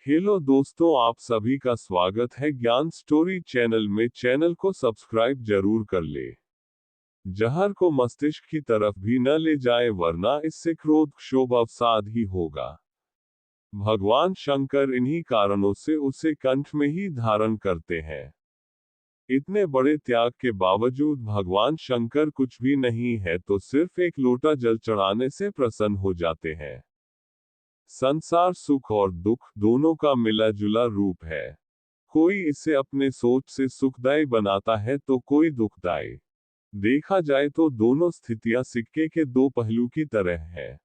Hello दोस्तों, आप सभी का स्वागत है ज्ञान स्टोरी चैनल में। चैनल को सब्सक्राइब जरूर कर ले। जहर को मस्तिष्क की तरफ भी न ले जाए, वरना इससे क्रोध क्षोभ अवसाद ही होगा। भगवान शंकर इन्हीं कारणों से उसे कंठ में ही धारण करते हैं। इतने बड़े त्याग के बावजूद भगवान शंकर कुछ भी नहीं है तो सिर्फ एक लोटा जल चढ़ाने से प्रसन्न हो जाते हैं। संसार सुख और दुख दोनों का मिला जुला रूप है। कोई इसे अपने सोच से सुखदायी बनाता है तो कोई दुखदायी। देखा जाए तो दोनों स्थितियां सिक्के के दो पहलू की तरह है।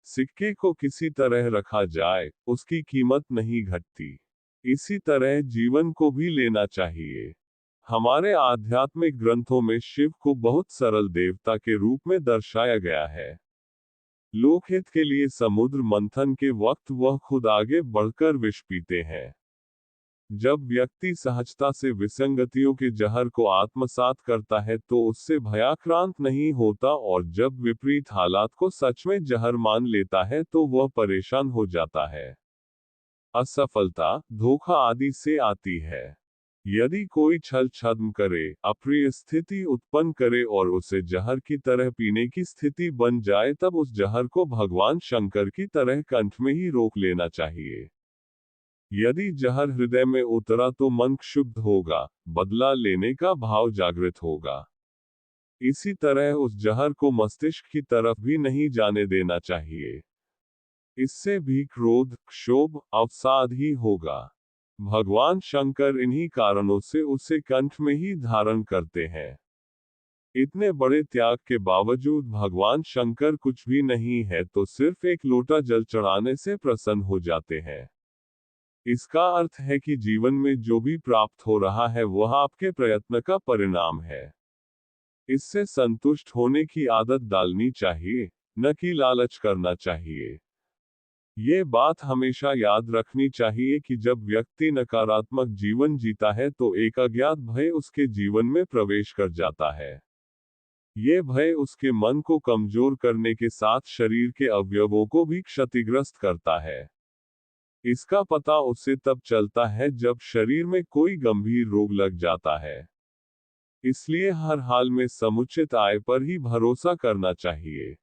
सिक्के को किसी तरह रखा जाए, उसकी कीमत नहीं घटती। इसी तरह जीवन को भी लेना चाहिए। हमारे आध्यात्मिक ग्रंथों में शिव को बहुत सरल देवता के रूप में दर्शाया गया है। लोकहित के लिए समुद्र मंथन के वक्त वह खुद आगे बढ़कर विष पीते हैं। जब व्यक्ति सहजता से विसंगतियों के जहर को आत्मसात करता है तो उससे भयाक्रांत नहीं होता, और जब विपरीत हालात को सच में जहर मान लेता है तो वह परेशान हो जाता है। असफलता, धोखा आदि से आती है। यदि कोई छल छद्म करे, अप्रिय स्थिति उत्पन्न करे और उसे जहर की तरह पीने की स्थिति बन जाए, तब उस जहर को भगवान शंकर की तरह कंठ में ही रोक लेना चाहिए। यदि जहर हृदय में उतरा तो मन क्षुब्ध होगा, बदला लेने का भाव जागृत होगा। इसी तरह उस जहर को मस्तिष्क की तरफ भी नहीं जाने देना चाहिए। इससे भी क्रोध क्षोभ अवसाद ही होगा। भगवान शंकर इन्हीं कारणों से उसे कंठ में ही धारण करते हैं। इतने बड़े त्याग के बावजूद भगवान शंकर कुछ भी नहीं है तो सिर्फ एक लोटा जल चढ़ाने से प्रसन्न हो जाते हैं। इसका अर्थ है कि जीवन में जो भी प्राप्त हो रहा है वह आपके प्रयत्न का परिणाम है। इससे संतुष्ट होने की आदत डालनी चाहिए, न कि लालच करना चाहिए। ये बात हमेशा याद रखनी चाहिए कि जब व्यक्ति नकारात्मक जीवन जीता है तो एक अज्ञात भय उसके जीवन में प्रवेश कर जाता है। ये भय उसके मन को कमजोर करने के साथ शरीर के अवयवों को भी क्षतिग्रस्त करता है। इसका पता उसे तब चलता है जब शरीर में कोई गंभीर रोग लग जाता है। इसलिए हर हाल में समुचित आय पर ही भरोसा करना चाहिए।